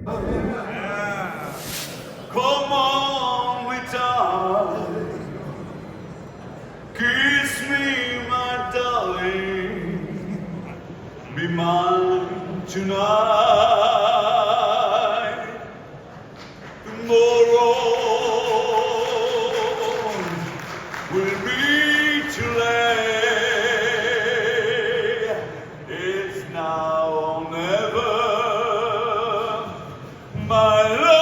Come on, we die. Kiss me, my darling. Be mine tonight. Tomorrow will be too late. It's now or never, my love.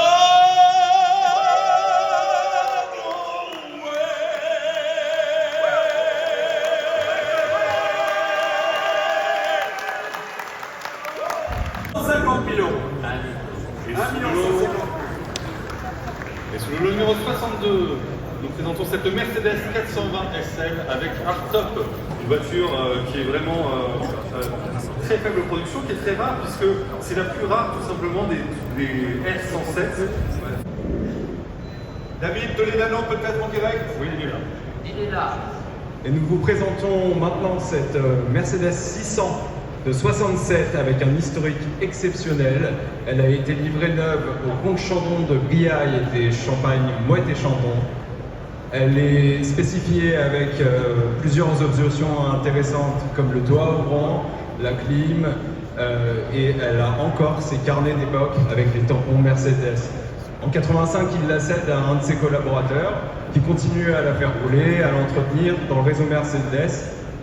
Et sous le numéro 62, nous présentons cette Mercedes 420 SL avec Hardtop, une voiture qui est vraiment très faible production, qui est très rare puisque c'est la plus rare tout simplement des R107. David Toledano peut-être en direct? Oui, il est là. Il est là. Et nous vous présentons maintenant cette Mercedes 600 de 67 avec un historique exceptionnel. Elle a été livrée neuve au Comte Chandon de Briaille des Champagnes Moët et Chandon. Elle est spécifiée avec plusieurs options intéressantes comme le toit ouvrant, la clim et elle a encore ses carnets d'époque avec les tampons Mercedes. En 85, il la cède à un de ses collaborateurs qui continue à la faire rouler, à l'entretenir dans le réseau Mercedes,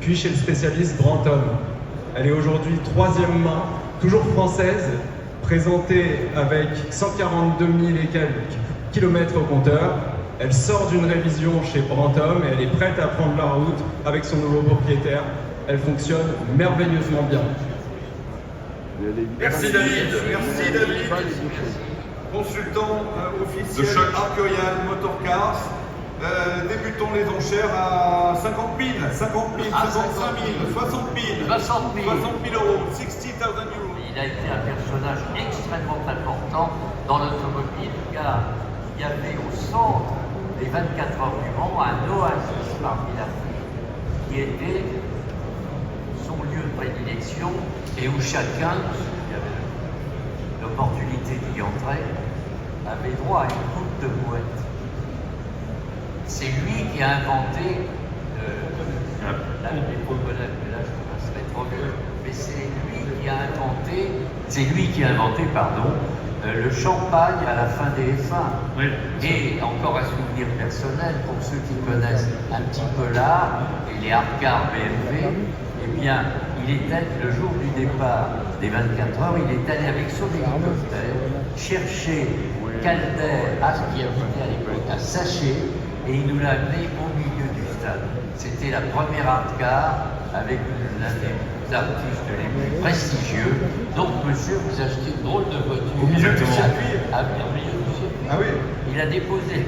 puis chez le spécialiste Branton. Elle est aujourd'hui troisième main, toujours française, présentée avec 142 000 et quelques kilomètres au compteur. Elle sort d'une révision chez Branton et elle est prête à prendre la route avec son nouveau propriétaire. Elle fonctionne merveilleusement bien. Merci David. Merci David. Consultant officiel Arc-Royal Motorcars. Débutons les enchères à 50 000, 50 000, 55 000, 60 000, 60 000 euros, 60 000 euros. Il a été un personnage extrêmement important dans l'automobile car il y avait au centre des 24 heures du Mans un oasis parmi la foule qui était son lieu de prédilection et où chacun, qui avait l'opportunité d'y entrer, avait droit à une coupe de mouette. C'est lui qui a inventé, là je serais trop vieux, mais c'est lui qui a inventé, le champagne à la fin des F1. Oui. Et encore un souvenir personnel pour ceux qui connaissent un petit peu l'art et les hardcars BMW, eh bien, il était le jour du départ des 24 heures, il est allé avec son hélicoptère chercher Calder, qui habitait à l'époque à Saché, et il nous l'a amené au milieu du stade. C'était la première hardcar avec l'un des artistes les plus prestigieux. Donc, monsieur, vous achetez une drôle de voiture. Au milieu du circuit. Ah, au milieu du circuit. Ah oui. Il a déposé.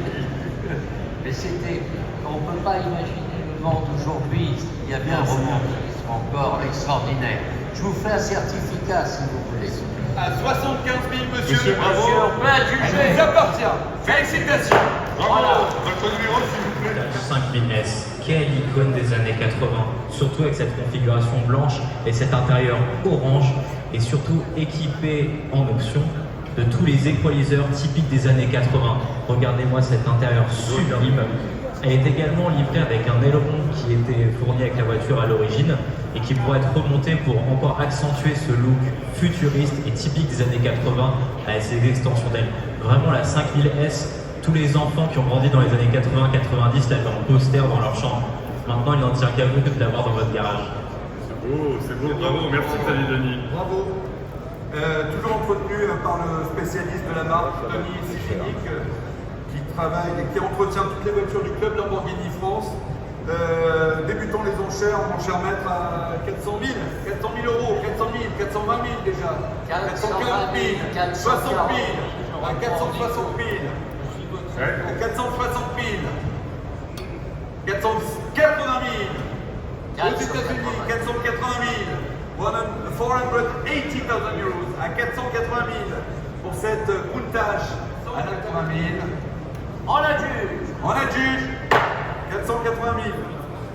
Mais c'était. On ne peut pas imaginer le monde d'aujourd'hui. Il y avait un romantisme encore extraordinaire. Je vous fais un certificat si vous voulez. À 75 000, monsieur. Bravo. Monsieur, on peut Il adjuger. vous appartient. Félicitations. Voilà. Votre numéro, s'il vous plaît. 5000S, quelle icône des années 80, surtout avec cette configuration blanche et cet intérieur orange, et surtout équipé en option de tous les équaliseurs typiques des années 80. Regardez-moi cet intérieur sublime. Elle est également livrée avec un aileron qui était fourni avec la voiture à l'origine et qui pourrait être remonté pour encore accentuer ce look futuriste et typique des années 80 avec ses extensions d'ailes. Vraiment la 5000S, tous les enfants qui ont grandi dans les années 80-90 l'avaient en poster dans leur chambre. Maintenant, il n'en tient qu'à vous de l'avoir dans votre garage. C'est beau, bravo, merci Xavier Denis. Bravo. Toujours entretenu par le spécialiste de la marque, Tony Siginic, qui travaille et qui entretient toutes les voitures du club Lamborghini France. Débutons les enchères maître à 400 000, 400 000 euros, 400 000, 420 000 déjà, 440 000, 60 000, à 460 000, à 460 000, 480 000, aux États-Unis, 480 000, 480,000 euros, à 480 000 pour cette Countach à 80 000. On adjuge. On adjuge 480 000.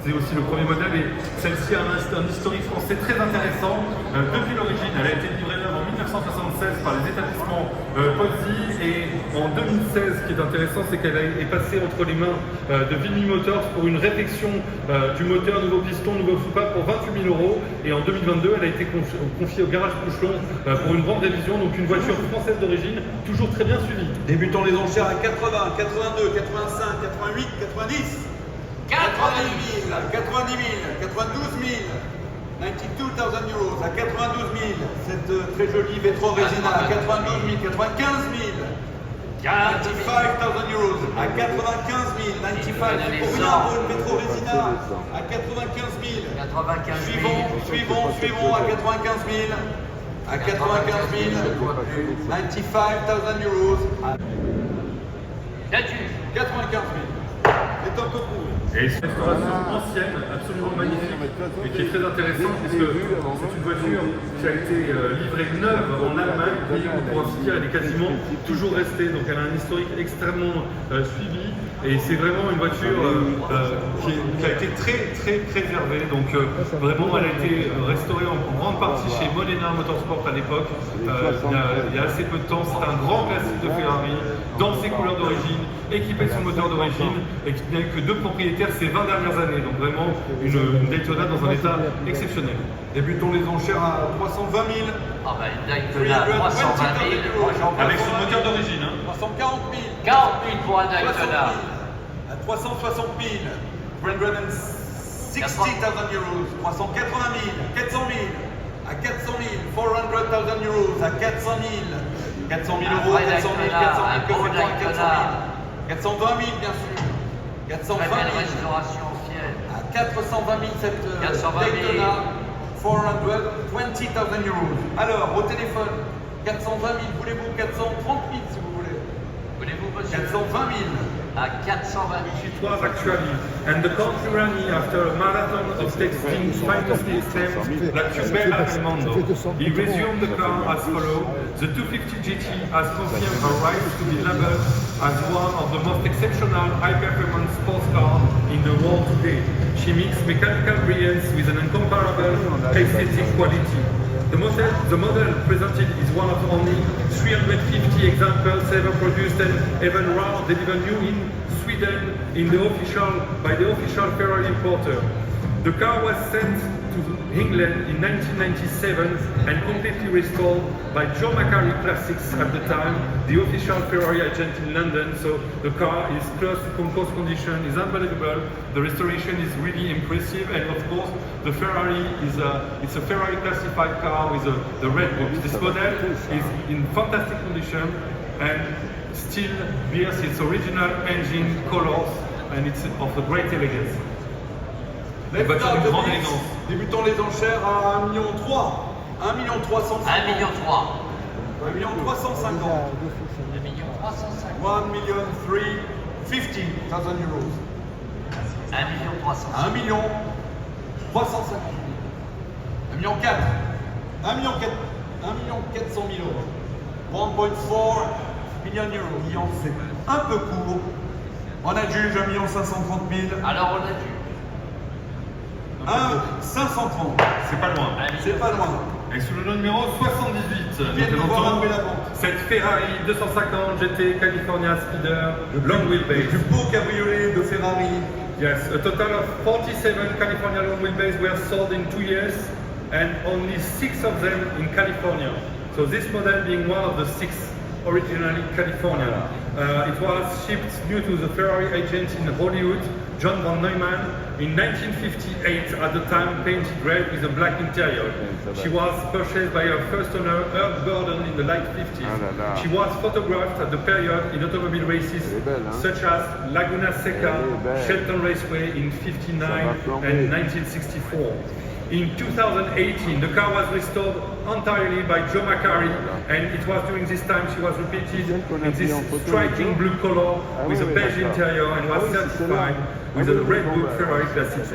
C'est aussi le premier modèle et celle-ci a un historique français très intéressant. Depuis l'origine, elle a été livrée neuve en 1965 1976 par les établissements Pozzi, et en 2016, ce qui est intéressant, c'est qu'elle est passée entre les mains de Vimy Motors pour une réfection du moteur, nouveau piston, nouveau soupape pour 28 000 €, et en 2022, elle a été confiée au garage Pouchelon pour une grande révision, donc une voiture française d'origine, toujours très bien suivie. Débutons les enchères à 80, 82, 85, 88, 90, 90 000, 90 000, 92 000, 92,000 euros à 92 000, cette très jolie Vétro Résina à 92 000, 95 000, 95,000 euros à 95 000, 95 000, pour rien pour une Vétro Résina à 95 000, 95 000. suivons à 95 000, à 95 000, 95,000 euros, 95 000, c'est un peu court. Et c'est une restauration ancienne, absolument magnifique, et qui est très intéressante puisque c'est une voiture qui a été livrée neuve en Allemagne, pays où pour ainsi dire elle est quasiment toujours restée, donc elle a un historique extrêmement suivi, et c'est vraiment une voiture qui a été très préservée, donc vraiment elle a été restaurée en grande partie chez Modena Motorsport à l'époque, il y a assez peu de temps. C'est un grand classique de Ferrari, dans ses couleurs d'origine, équipé de son moteur d'origine, et qui n'a eu que 2 propriétaires ces 20 dernières années, donc vraiment une Daytona dans un état exceptionnel. Débutons les enchères à 320 000. Ah ben, une Daytona 320 000, moi j'en Avec son moteur d'origine. 340 000. 40 000 pour un Daytona. À 360 000. 360,000 euros. 380 000. 400 000. À 400 000. 400,000 euros. À 400 000. 400 000 euros. 400 000. 400 000. Que fait 400 000. 420 000 bien sûr. 420 Très 000. belle restauration ancienne. À 420 000 cette 420 000. Daytona. 420,000 euros. Alors, au téléphone, 420 000, voulez-vous 430 000 si vous voulez? Voulez-vous, monsieur? 420 000. À 420 000. It was actually, and the country running after a marathon of texting famously named La Cubella Raimondo. He resumed the car as follows. The 250 GT has confirmed her right to be labeled as one of the most exceptional high-performance sports cars in the world today. She mixed mechanical brilliance with an incomparable aesthetic quality. The model presented is one of only 350 examples ever produced and even rare delivered new in Sweden by the official Ferrari importer. The car was sent to England in 1997 and completely restored by Joe Macari Classics at the time, the official Ferrari agent in London. So the car is close to compost condition, is unbelievable. The restoration is really impressive, and of course the Ferrari is it's a Ferrari classified car with the red book. This model is in fantastic condition and still bears its original engine colors, and it's of a great elegance. Let's voiture start d'une the grande bids. élégance. Débutons les enchères à 1,3 million. 1 million 350. 1 million 3. 1 million 350. 2 millions 350. 1 million 350,000 euros. 1 million 350. 1 million 350 000. 1 million 4. 1 million 4. 1 million 400 000 euros. 1,4 million euros. C'est un peu court. On adjuge 1 million 530 000. Alors on a dû. 530. C'est pas loin. C'est pas loin. Et sous le numéro 78, nous Viens de voir présentons un peu la vente. cette Ferrari 250 GT California Speeder Long Le Wheelbase. plus beau cabriolet de Ferrari. Yes, a total of 47 California Long Wheelbase were sold in 2 years, and only 6 of them in California. So this model being one of the 6 originally California. It was shipped due to the Ferrari agent in Hollywood, John von Neumann, in 1958, at the time painted red with a black interior. She was purchased by her first owner, Herb Gordon, in the late 50s. She was photographed at the period in automobile races such as Laguna Seca, Shelton Raceway in 59 and 1964. In 2018, the car was restored entirely by Joe Macari, and it was during this time she was repeated in this striking blue color with a beige interior and was certified with a Red Book Ferrari Classics.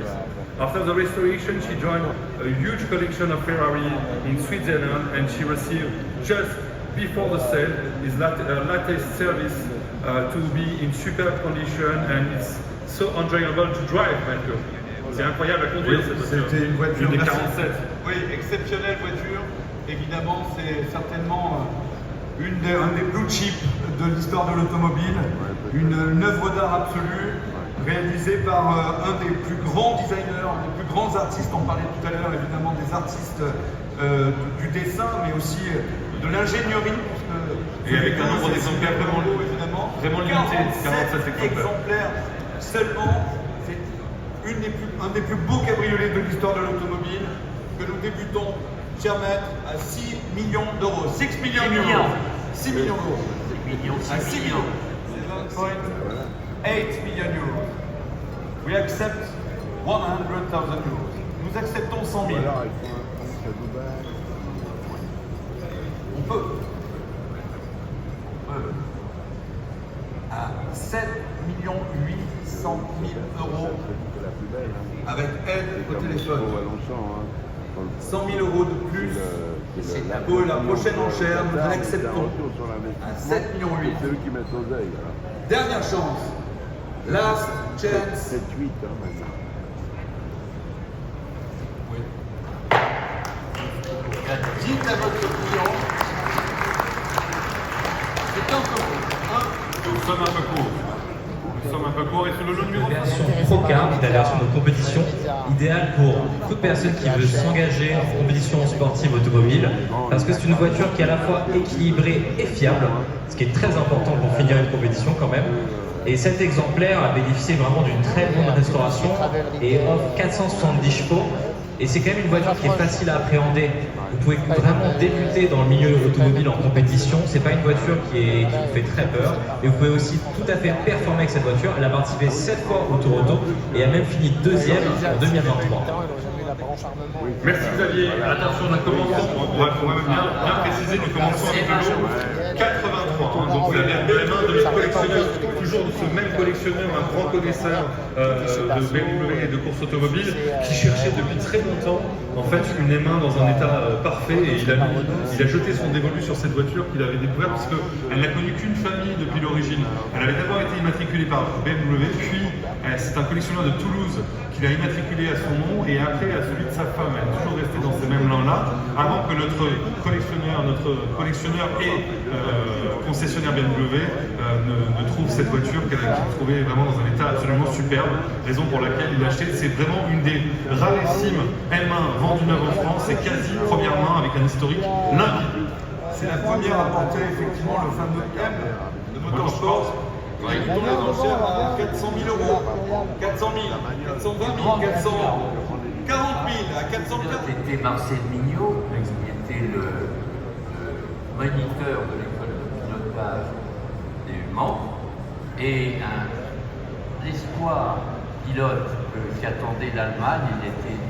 After the restoration, she joined a huge collection of Ferrari in Switzerland, and she received just before the sale his latest service to be in superb condition, and it's so enjoyable to drive, C'est incroyable à conduire cette voiture. C'était une voiture des merci. 47. Oui, exceptionnelle voiture. évidemment, c'est certainement un des blue chips de l'histoire de l'automobile, une œuvre d'art absolue, réalisée par un des plus grands designers, un des plus grands artistes. On parlait tout à l'heure évidemment des artistes du dessin, mais aussi de l'ingénierie. Et avec un nombre d'exemplaires vraiment limité, 47 exemplaires seulement. C'est un des plus beaux cabriolets de l'histoire de l'automobile que nous débutons, cher maître, à 6 millions d'euros. 6 millions d'euros. 6 millions d'euros. 6 millions. 7.8 million euros. We accept 100,000 euros. Nous acceptons 100 000. On peut. À 7 800 000 euros avec aide au téléphone. 100 000 euros de plus pour la prochaine enchère, nous l'acceptons à 7 millions 8. C'est eux qui mettent l'oseille. Dernière chance. Last chance. 7-8 maintenant. Oui. Dites à votre client, c'est un peu court. Nous sommes un peu courts. Nous sommes un peu courts et c'est le jeu numéro 1. Version Pro-Car, la version de compétition, idéale pour toute personne qui veut s'engager en compétition sportive automobile, parce que c'est une voiture qui est à la fois équilibrée et fiable, ce qui est très important pour finir une compétition quand même. Et cet exemplaire a bénéficié vraiment d'une très bonne restauration et offre 470 chevaux. Et c'est quand même une voiture qui est facile à appréhender. Vous pouvez vraiment débuter dans le milieu automobile en compétition. C'est pas une voiture qui vous fait très peur. Et vous pouvez aussi tout à fait performer avec cette voiture. Elle a participé 7 fois au Tour Auto et a même fini deuxième en 2023. Merci Xavier. Attention, nous commençons. On va bien préciser, nous commençons avec le lot 83. Donc vous l'avez à la main de notre collectionneur, toujours de ce même collectionneur, un grand connaisseur de BMW et de course automobile, qui cherchait depuis très longtemps en fait une M1 dans un état parfait, et il a jeté son dévolu sur cette voiture qu'il avait découverte, parce qu'elle n'a connu qu'une famille depuis l'origine. Elle avait d'abord été immatriculée par BMW, puis c'est un collectionneur de Toulouse qui l'a immatriculée à son nom, et après à celui de sa femme. Elle est toujours restée dans ces mêmes langues-là, avant que notre collectionneur et concessionnaire BMW ne trouve cette voiture qu'il trouvait vraiment dans un état absolument superbe, raison pour laquelle il l'a acheté. C'est vraiment une des rarissimes M1 vendues neuves en France, et quasi première main avec un historique limpide. C'est la première à porter effectivement le fameux M de Motorsport. Oui. Nous les enchères à 400 000 euros, 400 000, 420 000, 440 000, à 440 000. C'était Marcel Mignot, qui était le moniteur de l'école de pilotage du Mans, et un espoir pilote qui attendait l'Allemagne. Il était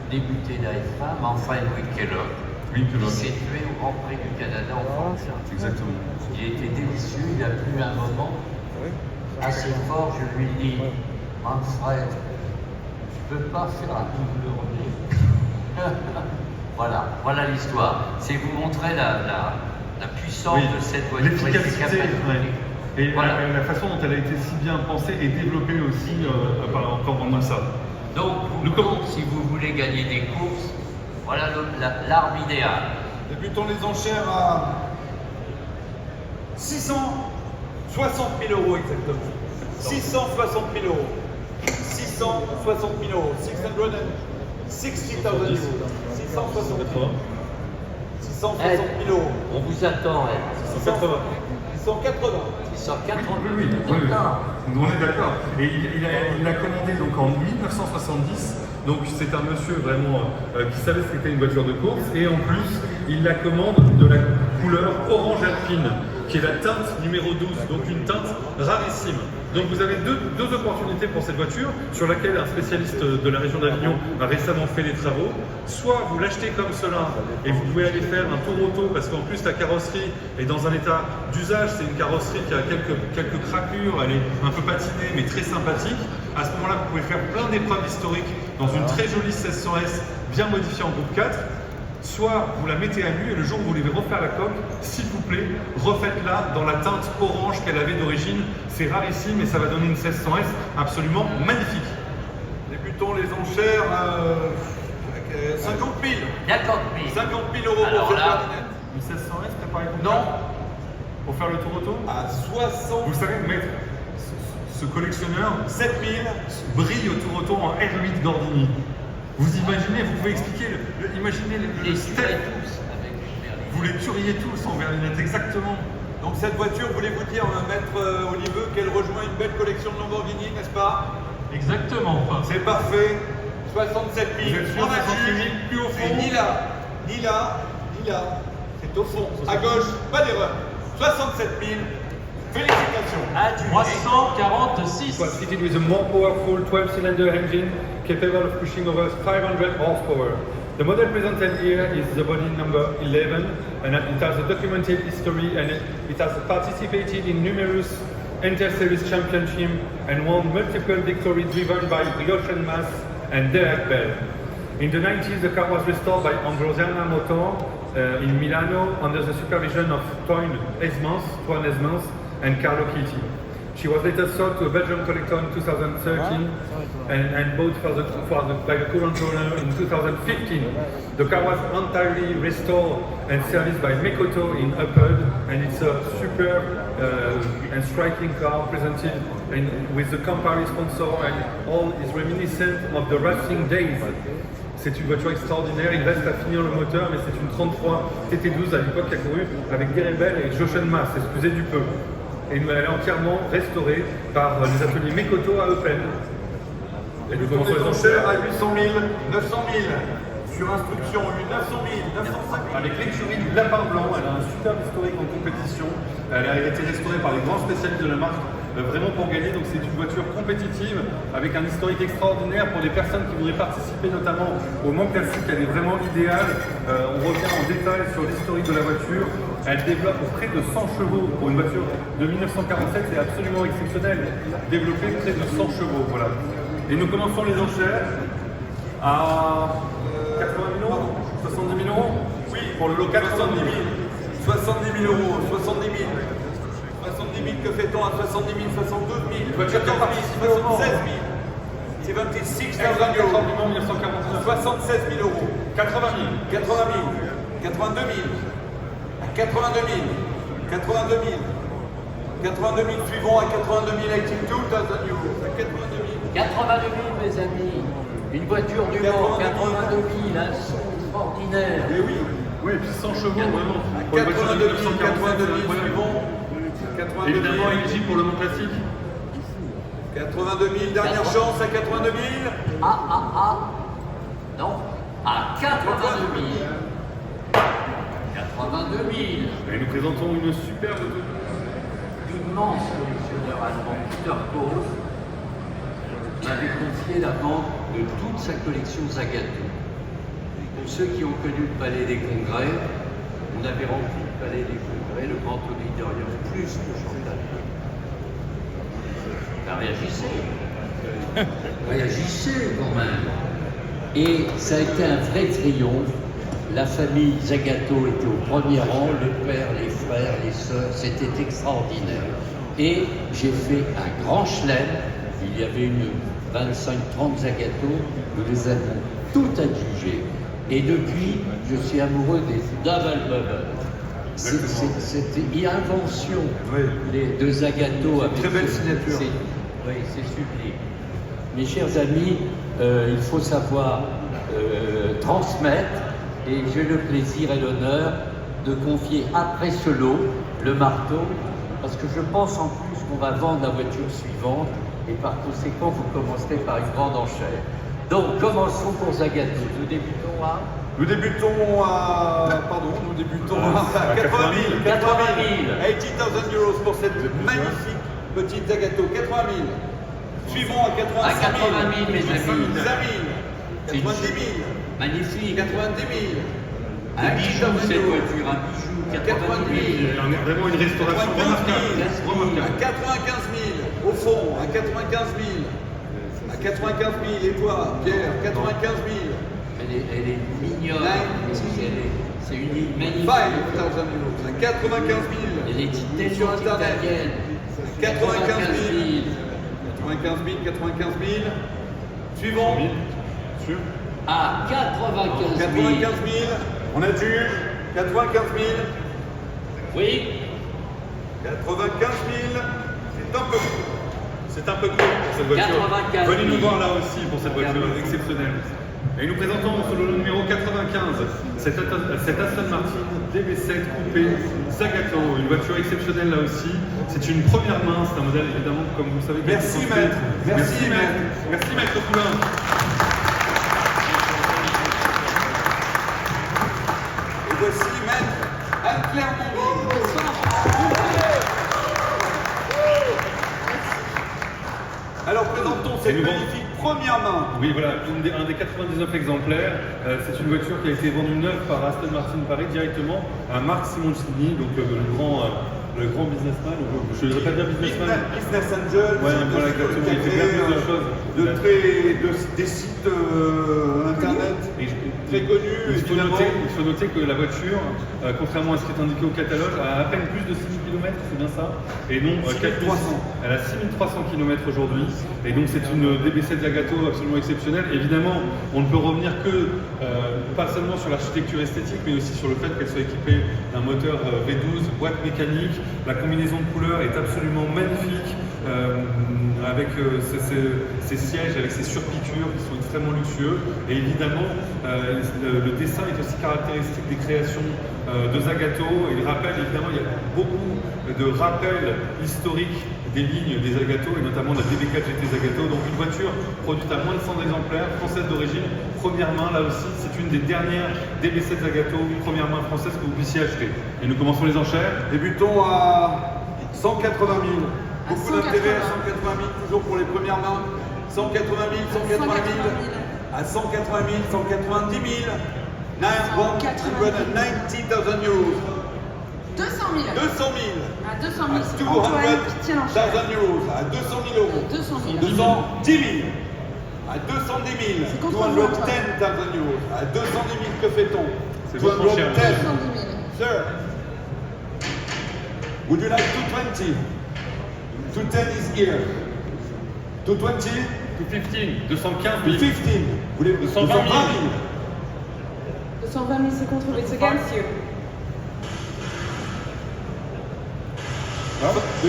débuté d'AF1, Manfred Wickelock. Oui, Il s'est tué au Grand Prix du Canada en France. Exactement. Il était délicieux, il a plu un moment assez fort. Je lui dis, Manfred, tu peux pas faire un double relais. Voilà l'histoire. C'est vous montrer la puissance de cette voiture. L'efficacité, et voilà. La façon dont elle a été si bien pensée et développée aussi encore pendant ça. Donc, si vous voulez gagner des courses, voilà l'arme idéale. Débutons les enchères à 660 000 euros exactement. 660 000 euros. 660 000 euros. 660 000 euros. 660 000 euros. 660 000 euros. On vous attend, 680. 680. 680. Oui, on est d'accord. Et il a commandé donc en 1970. Donc c'est un monsieur vraiment qui savait ce qu'était une voiture de course, et en plus il la commande de la couleur orange alpine, qui est la teinte numéro 12, donc une teinte rarissime. Donc vous avez deux opportunités pour cette voiture, sur laquelle un spécialiste de la région d'Avignon a récemment fait des travaux. Soit vous l'achetez comme cela et vous pouvez aller faire un tour auto, parce qu'en plus la carrosserie est dans un état d'usage. C'est une carrosserie qui a quelques craquelures, elle est un peu patinée mais très sympathique. À ce moment-là, vous pouvez faire plein d'épreuves historiques dans une très jolie 1600S bien modifiée en groupe 4. Soit vous la mettez à nu, et le jour où vous voulez refaire la coque, s'il vous plaît, refaites-la dans la teinte orange qu'elle avait d'origine. C'est rarissime et ça va donner une 1600S absolument magnifique. Débutons les enchères à 50 000. 50 000. 50 000 euros Alors pour cette là, trottinette. 1700 S, t'as pas écouté? Non, Pour faire le tour auto? à 60 Vous savez, maître, ce collectionneur 7 000. brille au tour auto en R8 Gordini. Vous imaginez, vous pouvez expliquer, imaginez le step. Vous les tueriez tous en berlinette, exactement. Donc cette voiture, voulez-vous dire, maître Oliveux, qu'elle rejoint une belle collection de Lamborghini, n'est-ce pas? Exactement. C'est parfait. 67 000. Vous êtes sûr, On a 68 000, vu. plus au fond. C'est ni là, ni là, ni là. C'est au fond. À gauche, pas d'erreur. 67 000. Félicitations. Adulé. 346. It was fitted with a more powerful 12-cylinder engine capable of pushing over 500 horsepower. The model presented here is the body number 11, and it has a documented history, and it has participated in numerous inter-series championships and won multiple victories driven by Jochen Mass and Derek Bell. In the 90s, the car was restored by Ambrosiana Motor in Milano under the supervision of Toine Esmans, and Carlo Chitti. She was later sold to a Belgian collector in 2013 and bought by the current owner in 2015. The car was entirely restored and serviced by Mekoto in Uppud, and it's a superb and striking car presented with the Campari sponsor, and all is reminiscent of the racing days. C'est une voiture extraordinaire, il reste à finir le moteur, mais c'est une 33 TT12 à l'époque qui a couru avec Derek Bell et Jochen Mass, excusez du peu. Et elle est entièrement restaurée par les ateliers Mekoto à Eupen. Et nous commençons les enchères à 800 000, 900 000. Sur instruction, 900 000, 905 000. avec l'écurie du Lapin Blanc. Elle a un superbe historique en compétition. Elle a été restaurée par les grands spécialistes de la marque, vraiment pour gagner. Donc c'est une voiture compétitive avec un historique extraordinaire pour les personnes qui voudraient participer notamment au Mans Classique. Elle est vraiment idéale. On revient en détail sur l'historique de la voiture. Elle développe près de 100 chevaux pour une voiture de 1947. C'est absolument exceptionnel. Développer près de 100 chevaux. Voilà. Et nous commençons les enchères à 80 000 euros, 70 000 euros. Oui, pour le lot 70 000. 70 000 euros, 70 000. 70 000, que fait-on à 70 000, 72 000, voiture 14 000, 76 000, 76 000 euros, 1949. 76 000 euros, 80 000. 80 000, 82 000, 82 000, 82 000, 82 000, suivons à 82 000, 82 000 euros, 82 000. 82 000, mes amis. Une voiture du Mans, 82 000, un son extraordinaire. Eh oui, Oui, et puis 100 chevaux, vraiment. à Pour une voiture de 82 000, 82 1947, 000, incroyable. suivons. 82 000, Évidemment, éligible pour le Mans Classique. 82 000, dernière chance à 82 000. Non, à 82 000. 82 000. Et nous présentons une superbe auto. L'immense collectionneur allemand Peter Kohl m'avait confié la vente de toute sa collection Zagato. Pour ceux qui ont connu le Palais des Congrès, on avait rempli le Palais des Congrès, le Grand Auditorium, plus que Chantal. Réagissez quand même. Et ça a été un vrai triomphe. La famille Zagato était au premier rang, le père, les frères, les sœurs, c'était extraordinaire. Et j'ai fait un grand chelem, il y avait une 25-30 Zagato, nous les avons toutes adjugées. Et depuis, je suis amoureux des Double Bubble. C'était une invention de Zagato avec très belle signature. Oui, c'est sublime. Mes chers amis, il faut savoir transmettre, et j'ai le plaisir et l'honneur de confier après ce lot le marteau, parce que je pense en plus qu'on va vendre la voiture suivante, et par conséquent, vous commencerez par une grande enchère. Donc, commençons pour Zagato. Nous débutons à... Nous débutons à 80 000. 80 000 euros pour cette magnifique petite Zagato. 80 000. Suivons à 85 000. À 80 000, mes amis. 90 000. 90 000. Magnifique. 90 000. Un bijou, cette voiture, un bijou. 80 000. On a vraiment une restauration 95 000. remarquable. À 95 000. Au fond, à 95 000. À 95 000. Et toi, Pierre, 95 000. Elle est mignonne. C'est une île magnifique. 5 000 euros. À 95 000. Elle est Sur tellement Internet. italienne. 95 000. 95 000, 95 000. Suivant. Sûr. à 95 000. 95 000. On a dû 95 000. Oui, 95 000. C'est un peu court. C'est un peu court pour cette voiture. 95 000. Venez nous voir là aussi pour cette voiture exceptionnelle. Et nous présentons sur le numéro 95 cette Aston Martin DB7 coupé Zagato, une voiture exceptionnelle là aussi. C'est une première main, c'est un modèle évidemment comme vous le savez. qui a été Merci, construit. maître. Merci, maître. Merci maître Poulain. Et voici maître Anne-Claire Monry. Alors présentons cette nous magnifique première main. Oui, voilà, un des 99 exemplaires. C'est une voiture qui a été vendue neuve par Aston Martin Paris directement à Marc Simoncini, donc le grand businessman, je ne devrais pas dire businessman. Business Angel, Ouais, voilà, exactement, il fait bien plus de choses. des sites internet très connus, Il faut évidemment. noter que la voiture, contrairement à ce qui est indiqué au catalogue, a à peine plus de 6000 km, c'est bien ça? Et non, 6300. Elle a 6300 km aujourd'hui. Et donc c'est une DB7 Zagato absolument exceptionnelle. Évidemment, on ne peut revenir que, pas seulement sur l'architecture esthétique, mais aussi sur le fait qu'elle soit équipée d'un moteur V12, boîte mécanique. La combinaison de couleurs est absolument magnifique, avec ses sièges, avec ses surpiqûres qui sont extrêmement luxueux. Et évidemment, le dessin est aussi caractéristique des créations de Zagato. Et il rappelle, évidemment, il y a beaucoup de rappels historiques des lignes des Zagato, et notamment la DB4 GT Zagato. Donc une voiture produite à moins de 100 exemplaires, française d'origine, première main, là aussi, c'est une des dernières DB7 Zagato, première main française que vous puissiez acheter. Et nous commençons les enchères. Débutons à 180 000. Beaucoup 180. d'intérêt à 180 000, toujours pour les premières mains. 180 000, 180 000. À 180 000, 190 000. 190,000 euros. 200 000. 200 000. À 200 À 000. Antoine, tiens l'enchère. 200,000 euros. À 200 000 euros. 200 000. 210 000. À 210 000. C'est contre vous, 210,000 euros. À 210 000, que fait-on? C'est votre enchère. 210. 210 000. Sir, would you like 220? 210 is here. 220? 215, 215 000. 215. Voulez 220 000. 220 000, c'est contre vous. It's against you. Do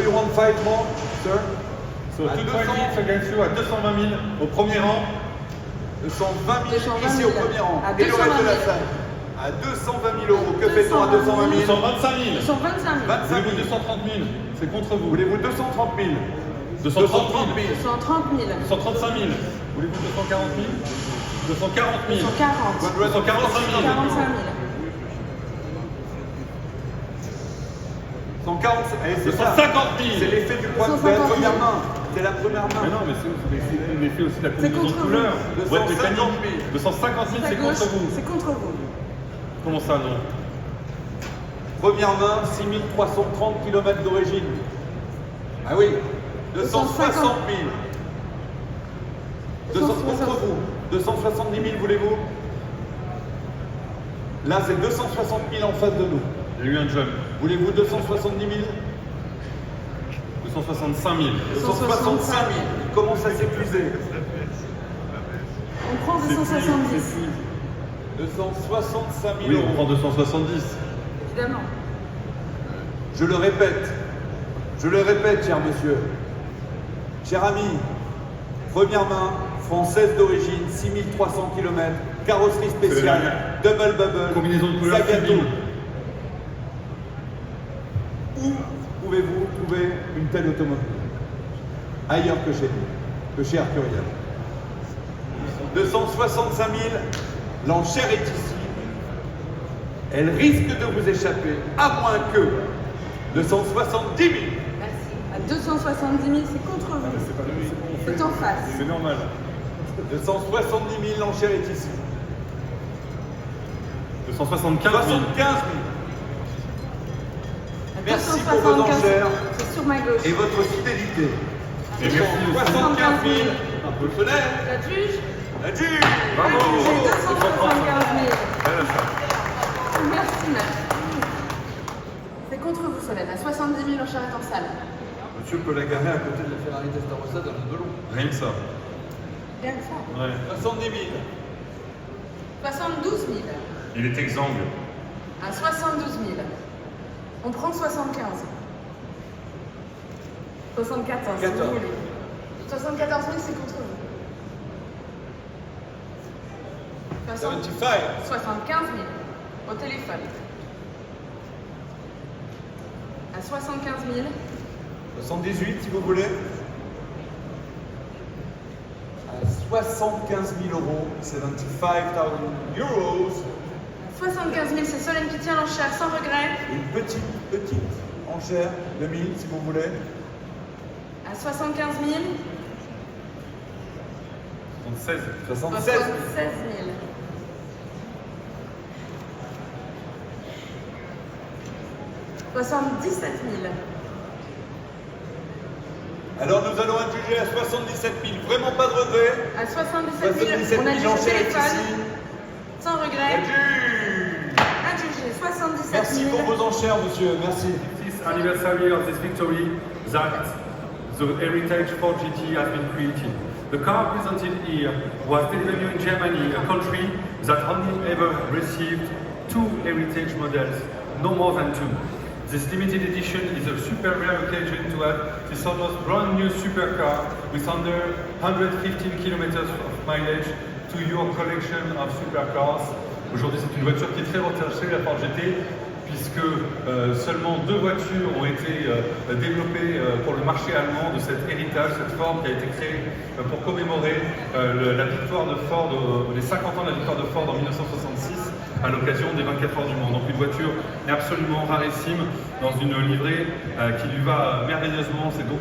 you want 5 more, sir? So, À 220 200 000 Zagato à 220 000 au premier rang. 220 000 220 ici 000. au premier rang. À Et le reste de la 220 000. salle. À 220 000 euros. Que fait-on à 220 000? 225 000. 225 000. 25 000. Voulez-vous 230 000? C'est contre vous. Voulez-vous 230 000? 230 000. 230 000. 235 000. Voulez-vous 240 000? 240 000. 240 000. 245 000. 45 000. 140, c'est 250 000. C'est l'effet du poids de 250 la 000. première main. C'est la première main. Mais non, mais c'est l'effet aussi de la C'est combinaison de contre couleurs. vous. Boîte 250 000. mécanique. 250 000, C'est à c'est gauche. contre vous. C'est contre vous. Comment ça, non? Première main, 6330 km d'origine. Ah oui, 260 000. contre vous. 270 000, voulez-vous? Là, c'est 260 000 en face de nous. Il y a eu un jump. Voulez-vous 270 000? 265 000. 265 000. Il commence à s'épuiser. On prend 270. 265 000 Oui, euros. on prend 270. Évidemment. Je le répète, cher monsieur, cher ami, première main, française d'origine, 6300 km, carrosserie spéciale, double bubble, Combinaison de couleurs Zagato. civile. Où pouvez-vous trouver une telle automobile? Ailleurs que chez nous, que chez Arcurial. 265 000, l'enchère est ici. Elle risque de vous échapper, à moins que 270 000. Merci. À 270 000, c'est contre vous. C'est en face. C'est normal. 270 000, l'enchère est ici. 275 000. 75 000. À Merci pour vos 275, enchères c'est sur ma gauche. et votre fidélité. Et merci aussi. 75 000. Un peu de fenêtre. La juge. La juge. Bravo. J'ai 275 000. Belle affaire. Merci, merci. C'est contre vous, Solène. À 70 000, l'enchère est en salle. Monsieur peut la garer à côté de la Ferrari Testarossa dans le Dolon. Rien que ça. Bien que ça. Ouais. 70 000. 72 000. Il est exsangue. À 72 000. On prend 75. 74, si vous voulez. 74 000, c'est contre vous. 75. 75 000. Au téléphone. À 75 000. 78 si vous voulez. À 75 000 euros. 75,000 euros. 75 000, c'est Solène qui tient l'enchère sans regret. Une petite enchère de 1000 si vous voulez. À 75 000. 76. 76 000. 76 000. « 77 000. Alors nous allons adjuger à 77 000. Vraiment pas de regret. À 77 000, 77 on a 000 dit au enchères téléphone. ici. Sans regret. Adjuge. Adjugé, 77 Merci 000. pour vos enchères, monsieur. Merci. This anniversary of this victory that the Heritage 4 GT has been created. The car presented here was delivered in Germany, a country that only ever received 2 Heritage models, no more than 2. This limited edition is a super rare occasion to add this almost brand new supercar with under 115 kilometers of mileage to your collection of supercars. Aujourd'hui, c'est une voiture qui est très recherchée, la Ford GT, puisque seulement 2 voitures ont été développées pour le marché allemand de cet héritage, cette Ford qui a été créée pour commémorer la victoire de Ford, les 50 ans de la victoire de Ford en 1966, à l'occasion des 24 heures du Mans. Donc une voiture absolument rarissime, dans une livrée qui lui va merveilleusement. C'est donc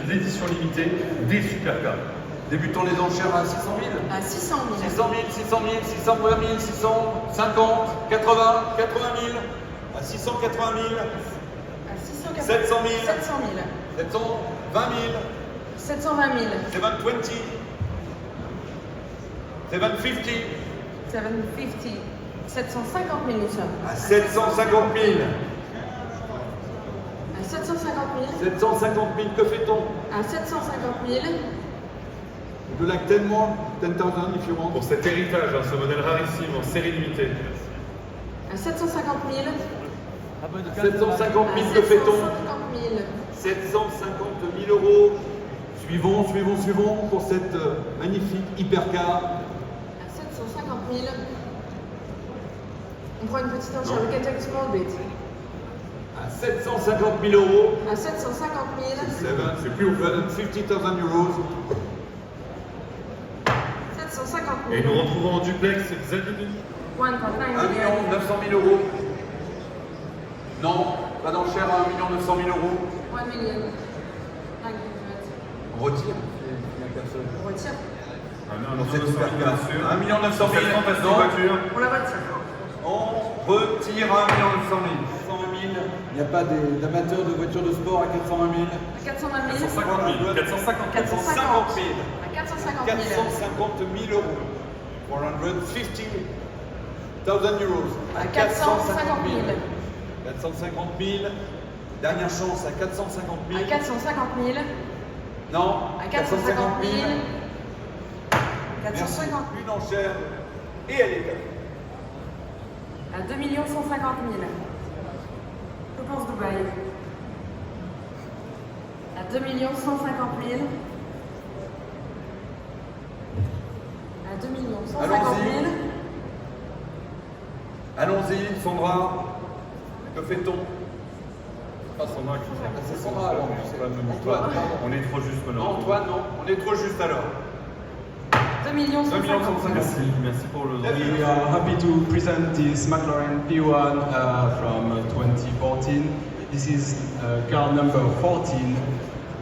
l'édition limitée des supercars. Débutons les enchères à 600 000. À 600 000. 600 000, 600 000, 620 000, 650, 80, 80 000, à 680 000, À 680 700 000, 700 000. 720 000, 720 000. 720, 750, 750. 750 000 nous sommes. à 750 000, À 750 000. 750 000, que fait-on? À 750 000. De like 10 more, 10,000 if you want. Pour cet héritage, ce modèle rarissime en série limitée. À 750 000. 750 À 000, que fait-on? 750 000. 750 000 euros. Suivons pour cette magnifique hypercar. À 750 000. On prend une petite enchère. We can take a small bit. À 750 000 euros. À 750 000. C'est plus 750 000 euros. 750 Et 000. nous retrouvons en duplex Xavier Denis. 1,9 1 million. 900 000 euros. Non, pas d'enchère à 1 900 000 euros. 1 million. On retire. Il n'y a qu'un seul. On retire. Pour cette hypercar. 1 900 000. Cette fantastique Non. voiture. On la retire. On retire 1 900 000. 120 000. Il n'y a pas d'amateurs de voitures de sport à 420 000. À 420 000. 450 000. 450 000. 450 000. À 450 000. 450 000 euros. 450,000 euros. À 450 000. 450 000. Dernière chance à 450 000. À 450 000. Non. À 450 000. Merci. 450 Une enchère. Et elle est faite. À 2 150 000. Que pense Dubaï? À 2 150 000. À 2 150 000. Allons-y, Sandra. Que fait-on? Ah, Sandra, C'est Sandra alors. Antoine, pardon. on est trop juste Non, maintenant. Antoine, non. On est trop juste alors. 2 150 000. Merci pour le. We are happy to present this McLaren P1 from 2014. This is car number 14,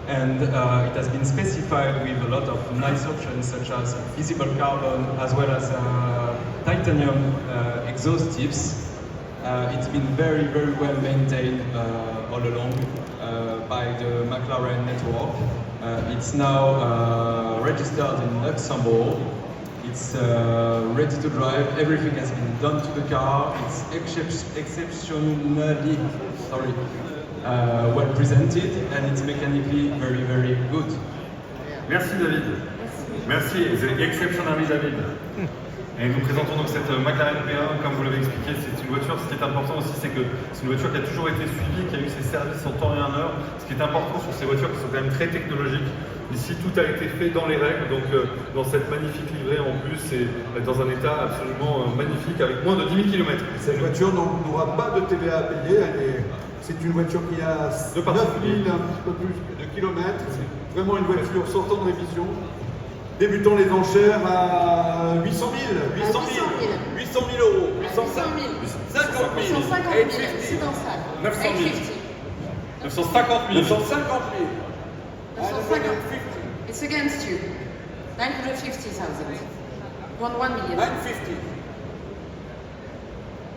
and it has been specified with a lot of nice options such as visible carbon as well as titanium exhaust tips. It's been very well maintained all along by the McLaren network. It's now registered in Luxembourg. It's ready to drive. Everything has been done to the car. It's exceptionally well presented, and it's mechanically very good. Merci David. Merci, exceptionally David. Et nous présentons donc cette McLaren P1, comme vous l'avez expliqué, c'est une voiture, ce qui est important aussi, c'est que c'est une voiture qui a toujours été suivie, qui a eu ses services en temps et en heure. Ce qui est important sur ces voitures qui sont quand même très technologiques. Ici, tout a été fait dans les règles, donc dans cette magnifique livrée en plus, et dans un état absolument magnifique, avec moins de 10 000 km. Cette voiture n'aura pas de TVA à payer. C'est une voiture qui a 9 000, un petit peu plus de kilomètres. C'est vraiment une voiture sortant de révision. Débutons les enchères à 800 000. 800 000. 800 000 euros. 800 000. 50 000. 850 000. C'est dans ça. 900 000. 850. 950 000. 950 000. 950. It's against you. 950,000. 1 million. 950.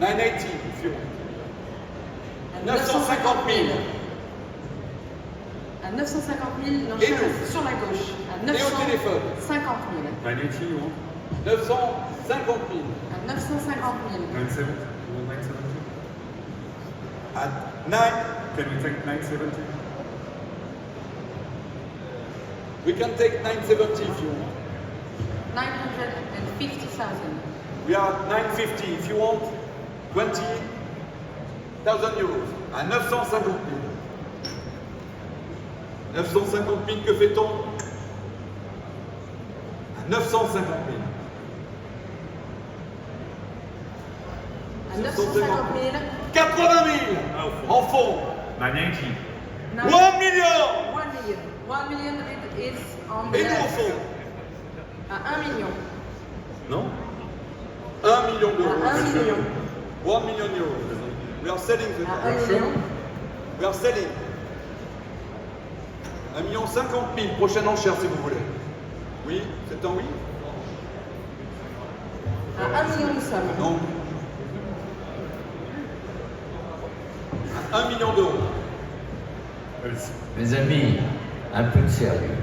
980 if you want. 950 000. À 950 000, l'enchère est sur la gauche. À Et au téléphone. 950 000. 980, you want? 950 000. À 950 000. 970? You want 970? At 9. Can we take 970? We can take 970 if you want. 950,000. We are at 950 if you want. 20,000 euros. À 950 000. 950 000, que fait-on? À 950 000. À 950 000. 80 000 en fond. 980. 1 million. 1 million. 1 million is on the Et nous au left. fond. À 1 million. Non? 1 million d'euros. À 1 million. 1 million euros. We are selling the À car. 1 million. We are selling. 1 million 50 000, prochaine enchère si vous voulez. Oui, c'est un oui? À 1 million nous sommes. Non. À 1 million d'euros. Mes amis, un peu de sérieux.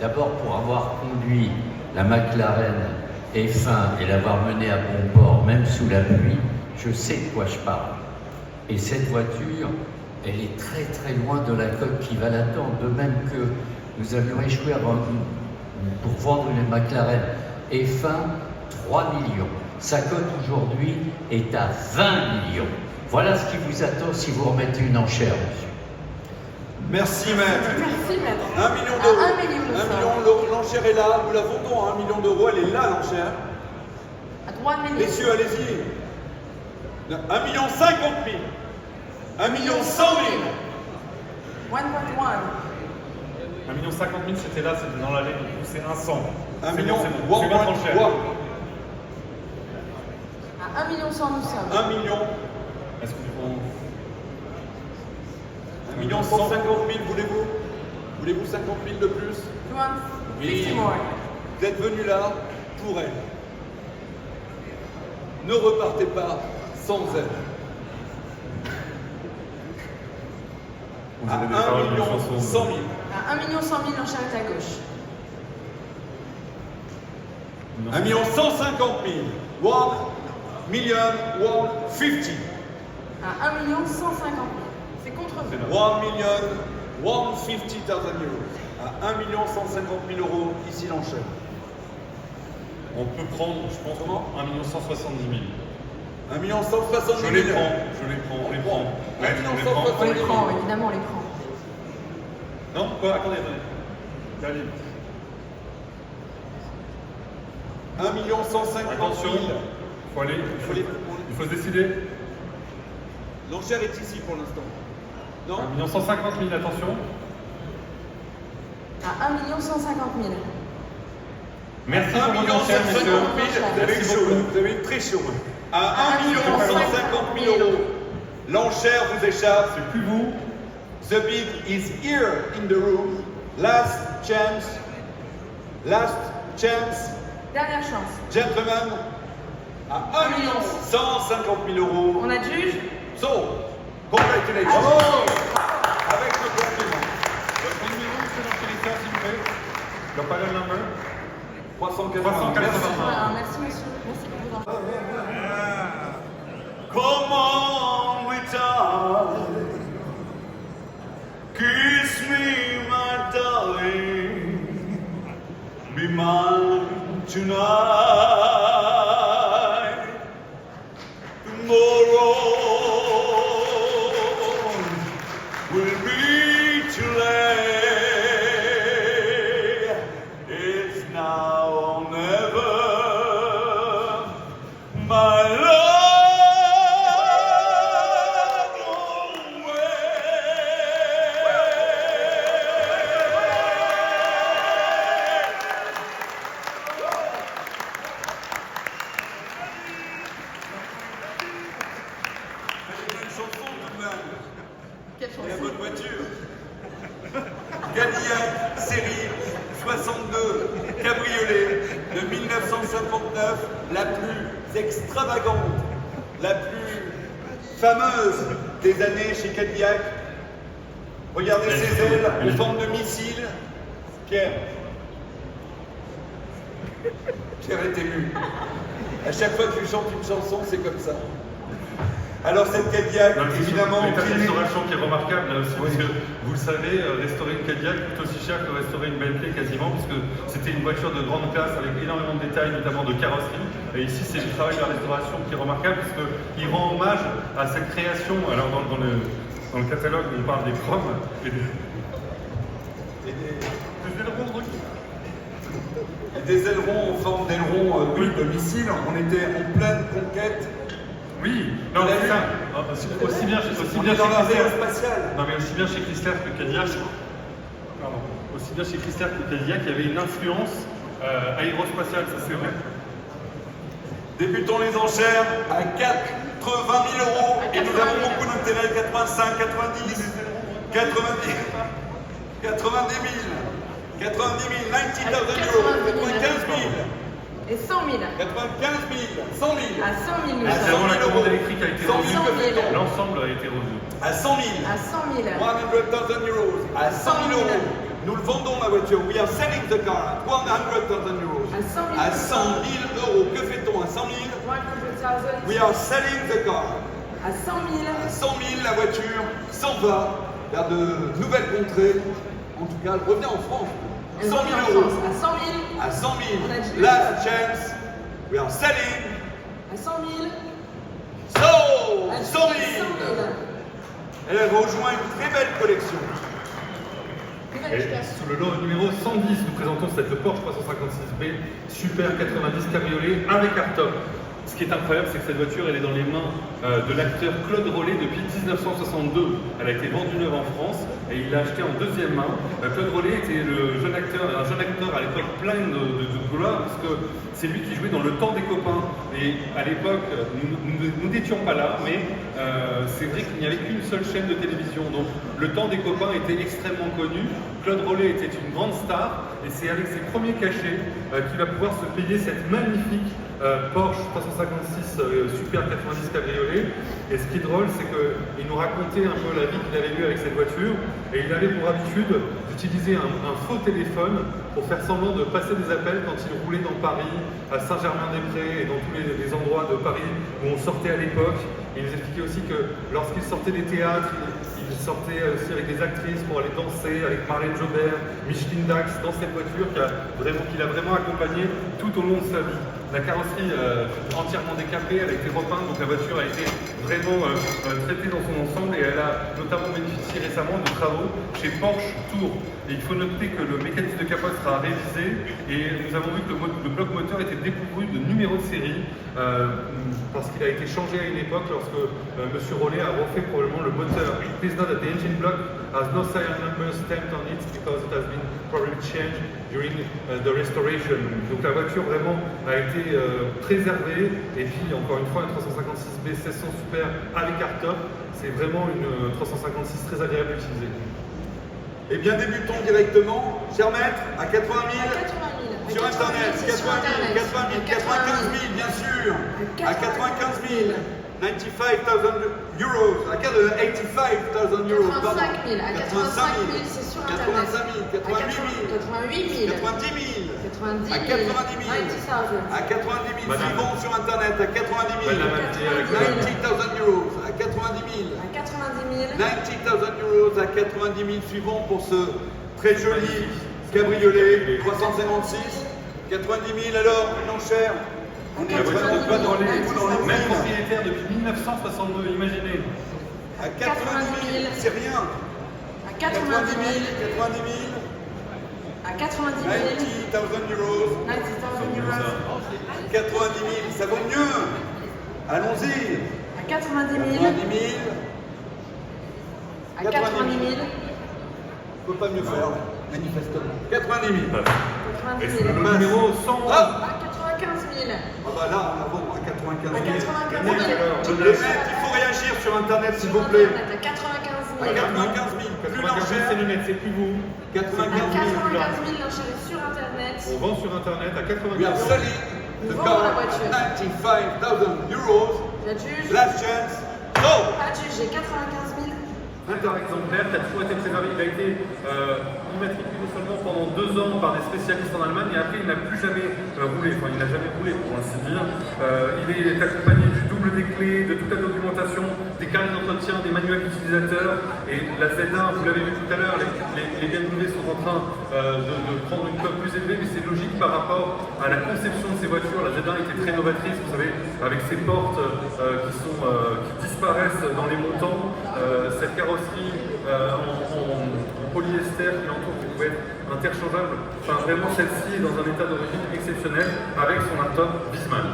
D'abord, pour avoir conduit la McLaren F1 et l'avoir menée à bon port, même sous la pluie, je sais de quoi je parle. Et cette voiture, elle est très très loin de la cote qui va l'attendre, de même que nous avions échoué pour vendre une McLaren F1 3 millions. Sa cote aujourd'hui est à 20 millions. Voilà ce qui vous attend si vous remettez une enchère, monsieur. Merci maître. Merci, maître. 1 million d'euros. À 1 million nous 1 sommes. million, l'enchère est là, nous la vendons à 1 million d'euros, elle est là l'enchère. À 3 millions. Messieurs, allez-y. 1 million 50 000. 1 million 100 000. 1.1. 1 million 50 000, c'était là, c'était dans l'allée, du coup c'est 100. 1 million c'est votre enchère. À 1 million 100 nous sommes. 1 million. Est-ce que vous prends 1 million 150 000, voulez-vous? Voulez-vous 50 000 de plus? You want 50 more. Vous êtes venu là pour elle. Ne repartez pas sans elle. Vous À avez des 1 paroles de million chansons. 100 000. À 1 million 100 000, l'enchère est à gauche. 1 million 150 000. 1 million 150. À 1 million 150 000. C'est contre vous. 1 million 150 000 euros. À 1 million 150 000 euros, ici l'enchère. On peut prendre, je pense, 1 million 170 000. 1 million 170 000. Je les prends, on les prend. 1 million On les prend. 170 On 000. les prend, évidemment, on les prend. Non, quoi? Attendez. Allez. 1 million 150 000. Attention, il faut aller, il faut se décider. L'enchère est ici pour l'instant. Non? 1 million 150 000, attention. À 1 million 150 000. Merci 1 pour million votre enchère, 150 000. messieurs. Vous avez eu Merci chaud, beaucoup. vous avez eu très chaud. À 1 million 1 150 000 euros. L'enchère vous échappe. C'est plus vous. The bid is here in the room. Last chance. Last chance. Dernière chance. Gentlemen, à 1 million 150 000 euros. On a de juge. So, congratulations. Avec le compliment. Votre numéro, monsieur l'enchérisseur, s'il vous plaît. Le panel number. 380. Merci. Voilà, merci monsieur. Merci pour vos enchères. Come on, return. Kiss me, my darling. Be mine tonight. will be too late. It's now or never, my love. Quelle Et la chanson? bonne voiture. Cadillac série 62 cabriolet de 1959, la plus extravagante, la plus fameuse des années chez Cadillac. Regardez ses ailes en forme de missile. Pierre. Pierre est ému. À chaque fois que je chante une chanson, c'est comme ça. Alors cette Cadillac, évidemment, l'état de restauration qui est remarquable là aussi, parce que vous le savez, restaurer une Cadillac coûte aussi cher que restaurer une Bentley quasiment, puisque c'était une voiture de grande classe avec énormément de détails, notamment de carrosserie. Et ici, c'est du travail de la restauration qui est remarquable, puisqu'il rend hommage à cette création. Alors dans le catalogue, on parle des chromes et des ailerons en forme d'ailerons de missile. On était en pleine conquête. Oui, non, c'est ça. Aussi bien chez Chrysler, non mais aussi bien chez Chrysler que Cadillac, aussi bien chez Chrysler que Cadillac, il y avait une influence aérospatiale, ça c'est vrai. Débutons les enchères à 80 000 euros et nous avons beaucoup d'intérêt, 85, 90, 90 000, 90 000, 90 000, 90 000 euros, 95 000. Et 100 000. 95 000, 100 000. À 100 000 nous À 100 000 sommes. La commande électrique a été 100 000 revue. que fait-on? L'ensemble a été revu. À 100 000. À 100 000. 100,000 euros. À 100 000 euros. Nous le vendons la voiture. We are selling the car at 100,000 euros. À 100 000. À 100 000 euros. Que fait-on à 100 000? 100,000. We are selling the car. À 100 000. À 100 000, la voiture s'en va vers de nouvelles contrées. En tout cas, elle revient en France. 100 000 euros. À 100 000. À 100 On a 000. dit- Last chance. We are selling. À 100 000. So, À 100 100 000. 000. Elle rejoint une très belle collection. Et sous le lot numéro 110, nous présentons cette Porsche 356B Super 90 Cabriolet avec hardtop. Ce qui est incroyable, c'est que cette voiture, elle est dans les mains de l'acteur Claude Rollet depuis 1962. Elle a été vendue neuve en France et il l'a achetée en deuxième main. Claude Rollet était un jeune acteur à l'époque plein de gloire, parce que c'est lui qui jouait dans Le Temps des copains. Et à l'époque, nous n'étions pas là, mais c'est vrai qu'il n'y avait qu'une seule chaîne de télévision. Donc Le Temps des copains était extrêmement connu. Claude Rollet était une grande star et c'est avec ses premiers cachets qu'il va pouvoir se payer cette magnifique Porsche 356 Super 90 Cabriolet. Et ce qui est drôle, c'est qu'il nous racontait un peu la vie qu'il avait eue avec cette voiture et il avait pour habitude d'utiliser un faux téléphone pour faire semblant de passer des appels quand il roulait dans Paris, à Saint-Germain-des-Prés et dans tous les endroits de Paris où on sortait à l'époque. Et il nous expliquait aussi que lorsqu'il sortait des théâtres, il sortait aussi avec des actrices pour aller danser avec Marlène Jobert, Micheline Dax dans cette voiture qu'il a vraiment accompagné tout au long de sa vie. La carrosserie entièrement décapée, elle a été repeinte, donc la voiture a été vraiment traitée dans son ensemble et elle a notamment bénéficié récemment de travaux chez Porsche Tour. Et il faut noter que le mécanisme de capote sera révisé et nous avons vu que le bloc moteur était dépourvu de numéro de série parce qu'il a été changé à une époque lorsque M. Rollet a refait probablement le moteur. Please note that the engine block has no serial number stamped on it because it has been probably changed during the restoration. Donc la voiture vraiment a été préservée et puis encore une fois une 356B 1600 Super avec hardtop, c'est vraiment une 356 très agréable à utiliser. Eh bien, débutons directement, cher maître, à 80 000. Sur Internet, 80 000, 80 000, 95 000, bien sûr. À 95 000, 95,000 euros. À 85,000 euros, pardon. 85 000. À 85 000, c'est sur Internet. 85 000, 88 000, 88 000. 90 000, 90 000. à 90 000, 90 000. à 90 000, Madame. suivons sur Internet, à 90 000, Madame Alexandre. 90,000 euros, à 90 000. À 90 000. 90,000 euros à 90 000 suivants pour ce très joli cabriolet 356. 90 000 alors, une enchère. On est La voiture de Claude Rollet, même même propriétaire depuis 1962, imaginez. à 90 000, c'est rien. 90 000. 90 000. À 90 000. 90,000 euros. 90,000 euros. 90 000, ça vaut mieux. Allons-y. À 90 000. 90 000. À 90 000. On ne peut pas mieux faire, manifestement. 90 000. 90 Et 000. c'est le numéro 100. Ah, À 95 000. ah bah là, on a bon, à 95 000. À 95 Le 000. maître, il faut réagir sur Internet, s'il vous plaît. À 95 000. À 95 000. Plus 95 000, l'enchère. c'est Numette, c'est plus vous. 95 À 000. 95 000, l'enchère est sur Internet. On vend sur Internet à 95 We are 000. selling the Nous car vendons la voiture. at 95,000 euros. J'adjuge. Last chance. Go! Adjugé 95 000. Un exemplaire qui a toujours été préservé. Il a été immatriculé seulement pendant 2 ans par des spécialistes en Allemagne et après il n'a plus jamais roulé. Enfin, il n'a jamais roulé pour ainsi dire. Il est accompagné du double des clés, de toute la documentation, des carnets d'entretien, des manuels d'utilisateurs. Et la Z1, vous l'avez vu tout à l'heure, les BMW sont en train de prendre une cote plus élevée, mais c'est logique par rapport à la conception de ces voitures. La Z1 était très novatrice, vous savez, avec ses portes qui disparaissent dans les montants, cette carrosserie en polyester qui l'entoure, qui pouvait être interchangeable. Enfin, vraiment, celle-ci est dans un état d'origine exceptionnel avec son laptop Wiesmann.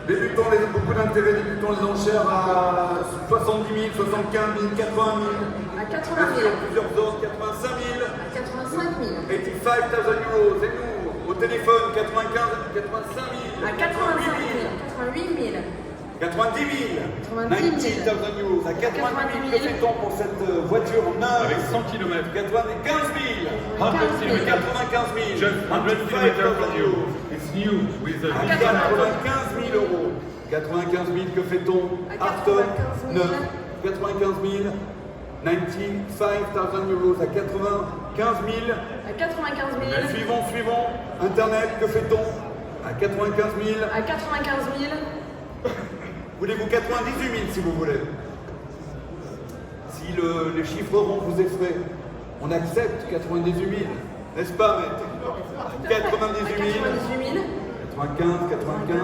Débutons beaucoup d'intérêt, débutons les enchères à 70 000, 75 000, 80 000. À 80 Bien sûr, 000. plusieurs zones, 85 000. À 85 000. 85,000 euros. Et nous, au téléphone, 85 000. À 85 000. 88 000. 90 000. 90 000. 90,000 euros. À 90 000, que fait-on pour cette voiture neuve? Avec 100 km. 95 000. 95 000. 95 000. Just 100 km from you. It's new with the À Wiesmann. 95 000 euros. 95 000, que fait-on? À Hardtop, 95 000. 9. 95 000. 95,000 euros. À 95 000. À 95 000. Suivons. Internet, que fait-on? À 95 000. À 95 000. Voulez-vous 98 000 si vous voulez? Si les chiffres ronds vous effraient, on accepte 98 000. N'est-ce pas, maître? 98 000. 98 000. 95,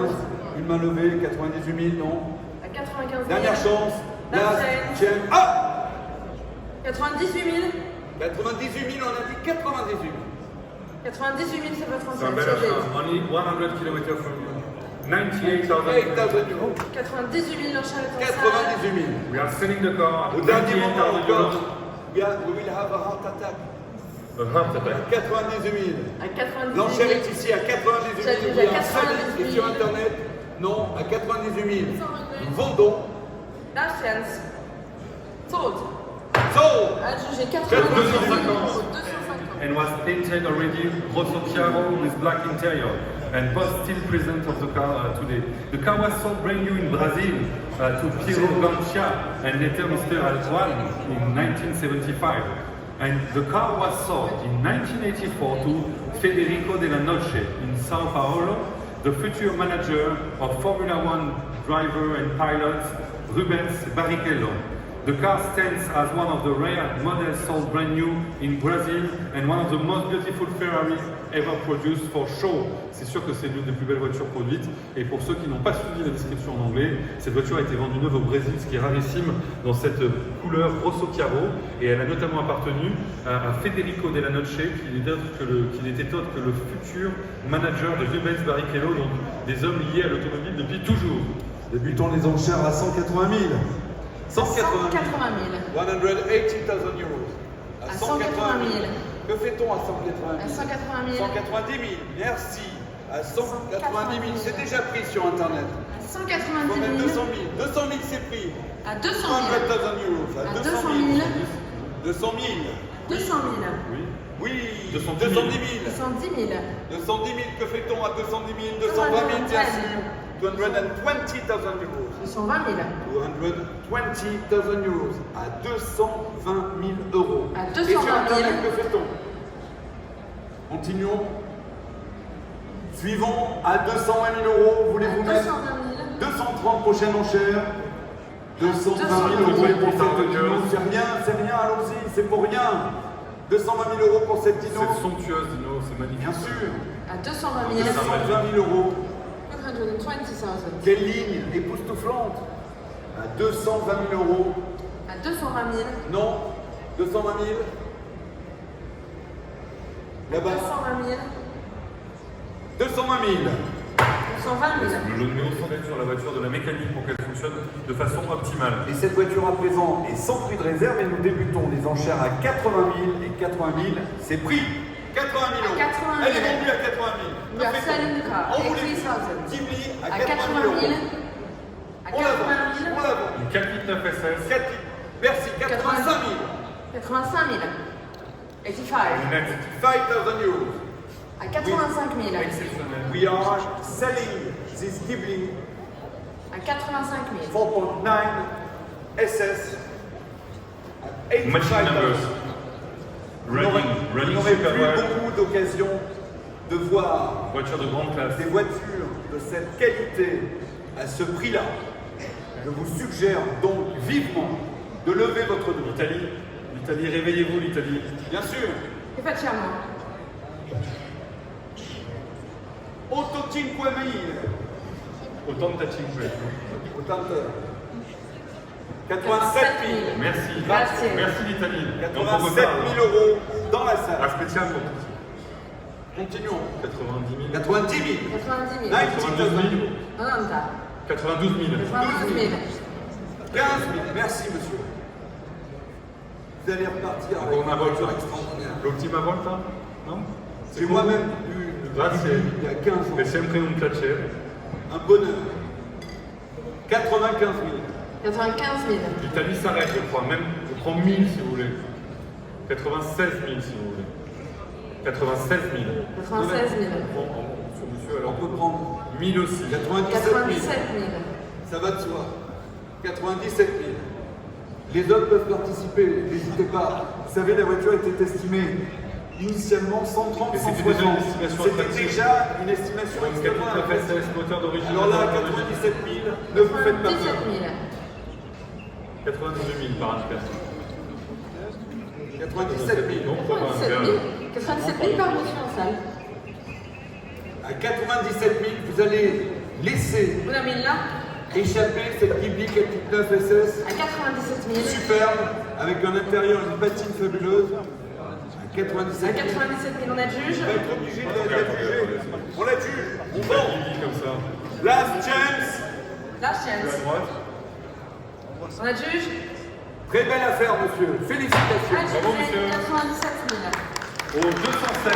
une main levée, 98 000, non? À 95 000. Dernière chance. Last Last chance. chance. Ah! 98 000. 98 000, on a dit 98 000. 98 000, c'est votre C'est un enceinte. bel achat. Only 100 km from you. 98,000. 8,000 euros. 98 000, l'enchère est en 98 000. We are selling the car at Au dernier moment 98,000 encore, euros. we will have a heart attack. A heart attack. 98 000. À 98 L'enchère 000. est ici à 98 000. J'adjuge Vous à avez un seul 98 000. et sur Internet. Non, à 98 000. Nous vendons. Last chance. Sold. Sold. Adjugé 98 Just 000. 250. 250. And was painted already Rosso Chiaro with black interior. And both still present of the car today. The car was sold brand new in Brazil to Piero Gancia and later Mr. Aljuan in 1975. And the car was sold in 1984 to Federico Della Noce in Sao Paulo, the future manager of Formula One driver and pilot Rubens Barrichello. The car stands as one of the rare models sold brand new in Brazil and one of the most beautiful Ferraris ever produced for show. C'est sûr que c'est l'une des plus belles voitures produites. Et pour ceux qui n'ont pas suivi la description en anglais, cette voiture a été vendue neuve au Brésil, ce qui est rarissime dans cette couleur Rosso Chiaro. Et elle a notamment appartenu à Federico Della Noce, qui n'était autre que le futur manager de Rubens Barrichello, donc des hommes liés à l'automobile depuis toujours. Débutons les enchères à 180 000. 180 000. 180,000 euros. À 180 000. Que fait-on à 180 000? À 180 000. 190 000. Merci. À 190 000. C'est déjà pris sur Internet. À Il faut 190 mettre 000. 200 000. 200 000 c'est pris. À 200 000. 100,000 euros. À À 200 200 000. 000. 200 000. 200 000. Oui. 210 000. 210 000. 210 000. 210 000. Que fait-on à 210 000? 220 000. Merci. 220,000 euros. 220 000. 220,000 euros. À 220 000 euros. À Et sur 220 000. Internet, que fait-on? Continuons. Suivons à 220 000 euros. Voulez-vous À mettre 220 000. 230 prochaine enchère? 220 000 euros pour cette dino. C'est rien, allons-y, c'est pour rien. 220 000 euros pour cette dino. C'est somptueuse, Dino, c'est magnifique. Bien sûr. À 220 000. 220 000 euros. 220 000. Quelle ligne époustouflante. À 220 000 euros. À 220 000. Non. 220 000. Là-bas. 220 000. 220 000. 220 000. Le numéro de sondage sur la voiture, de la mécanique pour qu'elle fonctionne de façon optimale. Et cette voiture à présent est sans prix de réserve et nous débutons les enchères à 80 000 et 80 000, c'est prix 80 000 euros. 80 000. Elle est vendue à 80 000. We are selling the car. On vous les 80,000. Ghibli à À 80 000 80 000. euros. À On la vend. 80 000. On la vend. Une 489 SS, 4 Merci, 85 000. 85 000. 85. net 5,000 euros. À 85 000. exceptionnel. We are selling this Ghibli À 85 000. 4.9 SS at Machine 85 numbers. 000. Vous Running n'aurez super plus well. beaucoup d'occasions de voir Voiture de grande classe. des voitures de cette qualité à ce prix-là. Je vous suggère donc vivement de lever votre doigt. L'Italie, réveillez-vous l'Italie. Bien sûr, Che facciamo? 85 000. Autant de touching point. 87 000. Merci. Grazie. Merci l'Italie. Et on 87 000 euros dans la Un salle. spécial pour tous. Continuons. 90 000. 90 000. 90 000. 90 000. 90. 92 000. 92 000. 15 000. Merci, monsieur. Vous allez repartir avec Encore une una voiture volta. extraordinaire. L'ultima volta? Non? J'ai moi-même eu une Grazie. il y a 15 ans. È sempre un piacere. Un bonheur. 95 000. 95 000. L'Italie s'arrête, je crois. Même, je prends 1000 si vous voulez. 96 000 si vous voulez. 96 000. 96 000. Bon, sur monsieur, On alors. peut prendre 1000 aussi. 97 000. 97 000. Ça va de soi. 97 000. Les autres peuvent participer, n'hésitez pas. Vous savez, la voiture était estimée initialement 130, Et 160. c'était déjà une estimation C'était attractive. déjà une estimation Donc, extrêmement 4 attractive. SS, moteur d'origine. Alors là, 97 000, ne vous faites pas 97 peur. 000. 92 000 par un personne. 97 000. Donc, ça va, 97 000. 97 000 par monsieur en salle. À 97 000, vous allez laisser Una milla. échapper cette Ghibli 4.9 SS. À 97 000. Superbe, avec un intérieur, une patine fabuleuse. À 97 À 000. 97 000, on a le juge. On va être obligé de la juger. On la juge. On On vend. dit comme ça. Last chance. La À chance. droite. On a le juge. Très belle affaire, monsieur. Félicitations. Ah, Bravo, monsieur. 97 000. Au 216.